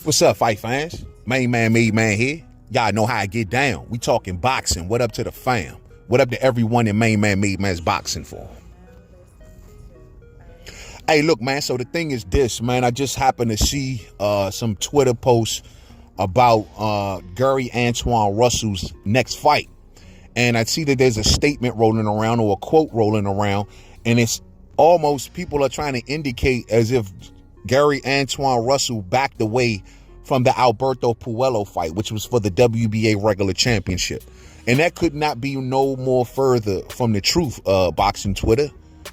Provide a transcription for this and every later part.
What's up, fight fans? Mainman Mademan here. Y'all know how I get down. We talking boxing. What up to the fam? What up to everyone in Mainman Mademan's boxing form? Hey, look, man. So the thing is this, man. I just happened to see some Twitter posts about Gary Antuanne Russell's next fight. And I see that there's a statement rolling around or a quote rolling around. And it's almost people are trying to indicate as if Gary Antuanne Russell backed away from the Alberto Puello fight, which was for the WBA regular championship. And that could not be no more further from the truth, boxing Twitter.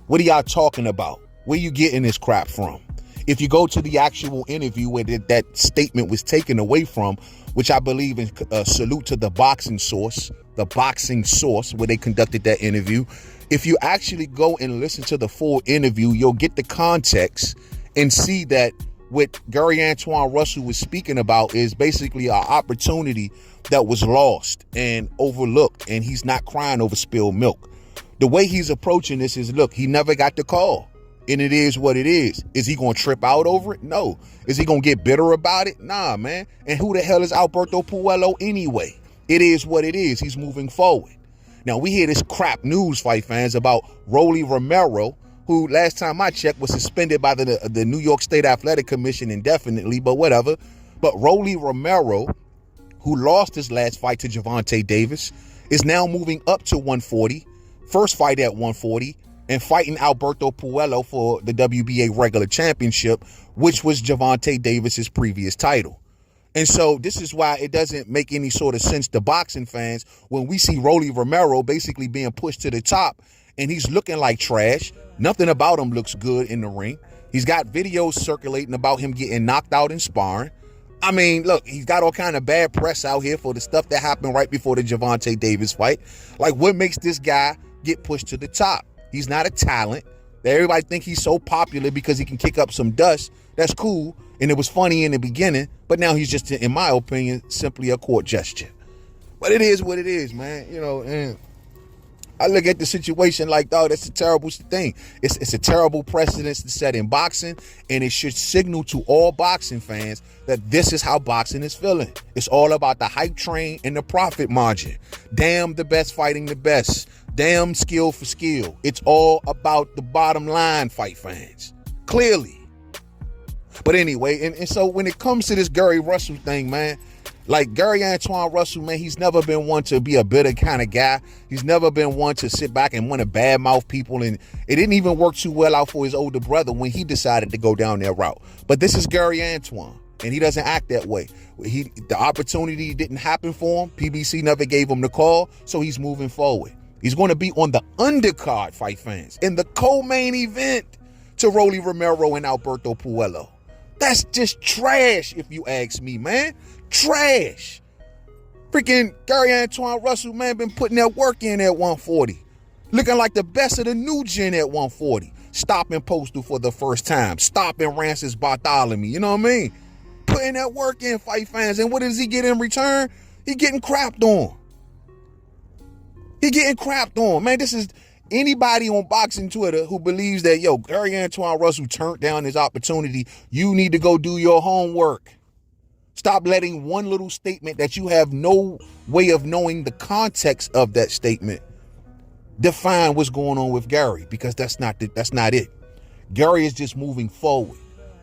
What are y'all talking about? Where you getting this crap from? If you go to the actual interview where that statement was taken away from, which I believe is salute to the boxing source, where they conducted that interview. If you actually go and listen to the full interview, you'll get the context and see that what Gary Antuanne Russell was speaking about is basically an opportunity that was lost and overlooked, and he's not crying over spilled milk. The way he's approaching this is, look, he never got the call, and it is what it is. Is he going to trip out over it? No. Is he going to get bitter about it? Nah, man. And who the hell is Alberto Puello anyway? It is what it is. He's moving forward. Now, we hear this crap news, fight fans, about Romero, who last time I checked was suspended by the New York State Athletic Commission indefinitely, but whatever. But Romero, who lost his last fight to Gervonta Davis, is now moving up to 140, first fight at 140, and fighting Alberto Puello for the WBA regular championship, which was Gervonta Davis's previous title. And so this is why it doesn't make any sort of sense to boxing fans when we see Romero basically being pushed to the top and he's looking like trash. Nothing about him looks good in the ring. He's got videos circulating about him getting knocked out in sparring. I mean, look, he's got all kind of bad press out here for the stuff that happened right before the Gervonta Davis fight. Like, what makes this guy get pushed to the top? He's not a talent. Everybody think he's so popular because he can kick up some dust. That's cool. And it was funny in the beginning, but now he's just, in my opinion, simply a court gesture. But it is what it is, man. You know, and I look at the situation like, dog, that's a terrible thing. It's a terrible precedent to set in boxing, and it should signal to all boxing fans that this is how boxing is feeling. It's all about the hype train and the profit margin. Damn the best fighting the best. Damn skill for skill. It's all about the bottom line, fight fans. Clearly. But anyway, and so when it comes to this Gary Russell thing, man, like Gary Antuanne Russell, man, he's never been one to be a bitter kind of guy. He's never been one to sit back and want to badmouth people. And it didn't even work too well out for his older brother when he decided to go down that route. But this is Gary Antuanne, and he doesn't act that way. The opportunity didn't happen for him. PBC never gave him the call, so he's moving forward. He's going to be on the undercard, fight fans, in the co-main event to Romero and Alberto Puello. That's just trash, if you ask me, man. Trash. Freaking Gary Antuanne Russell, man, been putting that work in at 140. Looking like the best of the new gen at 140. Stopping Postal for the first time. Stopping Rancis Bartholomew. You know what I mean? Putting that work in, fight fans. And what does he get in return? He getting crapped on. Man, this is anybody on boxing Twitter who believes that, yo, Gary Antuanne Russell turned down his opportunity. You need to go do your homework. Stop letting one little statement that you have no way of knowing the context of that statement define what's going on with Gary, because that's not it. Gary is just moving forward.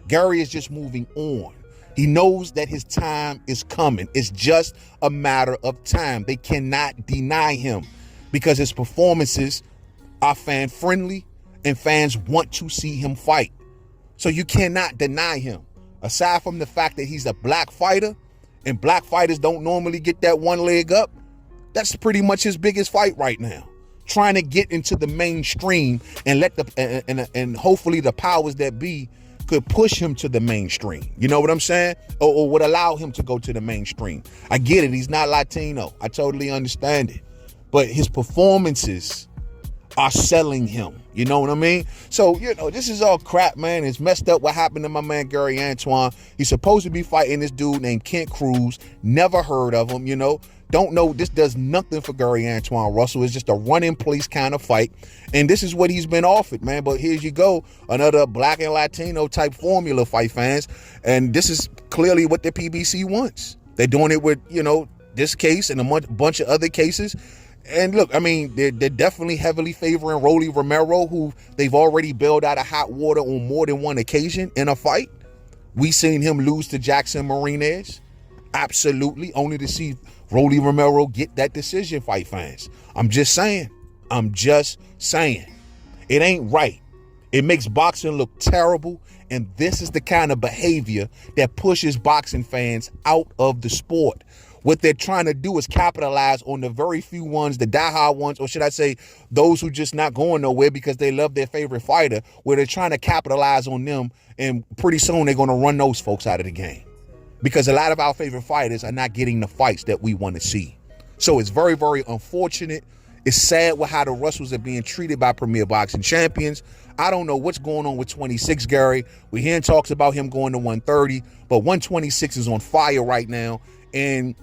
Gary is just moving on. He knows that his time is coming. It's just a matter of time. They cannot deny him because his performances are fan friendly and fans want to see him fight. So you cannot deny him. Aside from the fact that he's a black fighter and black fighters don't normally get that one leg up, that's pretty much his biggest fight right now. Trying to get into the mainstream and let and hopefully the powers that be could push him to the mainstream. You know what I'm saying? Or would allow him to go to the mainstream. I get it. He's not Latino. I totally understand it. But his performances are selling him. You know what I mean? So, you know, this is all crap, man. It's messed up what happened to my man Gary Antuanne. He's supposed to be fighting this dude named Kent Cruz. Never heard of him, you know. Don't know. This does nothing for Gary Antuanne Russell. It's just a run-in-place kind of fight. And this is what he's been offered, man. But here you go. Another black and Latino type formula, fight fans. And this is clearly what the PBC wants. They're doing it with, this case and a bunch of other cases. And look, I mean, they're definitely heavily favoring Rolly Romero, who they've already bailed out of hot water on more than one occasion in a fight. We seen him lose to Jackson Marinez. Absolutely. Only to see Rolly Romero get that decision, fight fans. I'm just saying. It ain't right. It makes boxing look terrible. And this is the kind of behavior that pushes boxing fans out of the sport. What they're trying to do is capitalize on the very few ones, the diehard ones, or should I say those who just not going nowhere because they love their favorite fighter, where they're trying to capitalize on them. And pretty soon they're going to run those folks out of the game. Because a lot of our favorite fighters are not getting the fights that we want to see. So it's very, very unfortunate. It's sad with how the Russells are being treated by Premier Boxing Champions. I don't know what's going on with 26, Gary. We're hearing talks about him going to 130, but 126 is on fire right now. And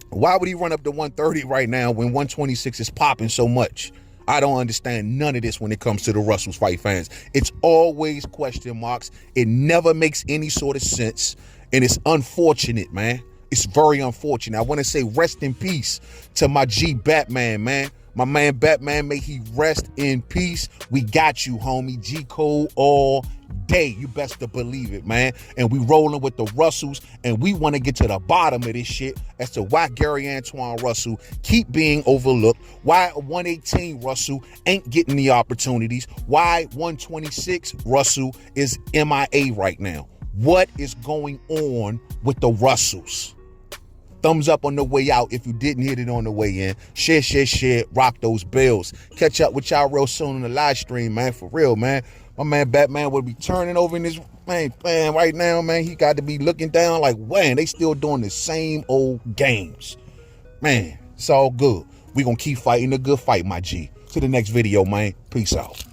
why would he run up to 130 right now when 126 is popping so much? I don't understand none of this when it comes to the Russells, fight fans. It's always question marks. It never makes any sort of sense. And it's unfortunate, man. It's very unfortunate. I want to say rest in peace to my G Batman, man. My man Batman, may he rest in peace. We got you, homie. G Code all day. You best to believe it, man. And we rolling with the Russells, and we want to get to the bottom of this shit as to why Gary Antuanne Russell keep being overlooked, why 118 Russell ain't getting the opportunities, why 126 Russell is MIA right now. What is going on with the Russells? Thumbs up on the way out if you didn't hit it on the way in. Share, rock those bells. Catch up with y'all real soon on the live stream, man. For real, man. My man Batman will be turning over in this man right now, man. He got to be looking down like, man, they still doing the same old games. Man, it's all good. We gonna keep fighting a good fight, my G. To the next video, man. Peace out.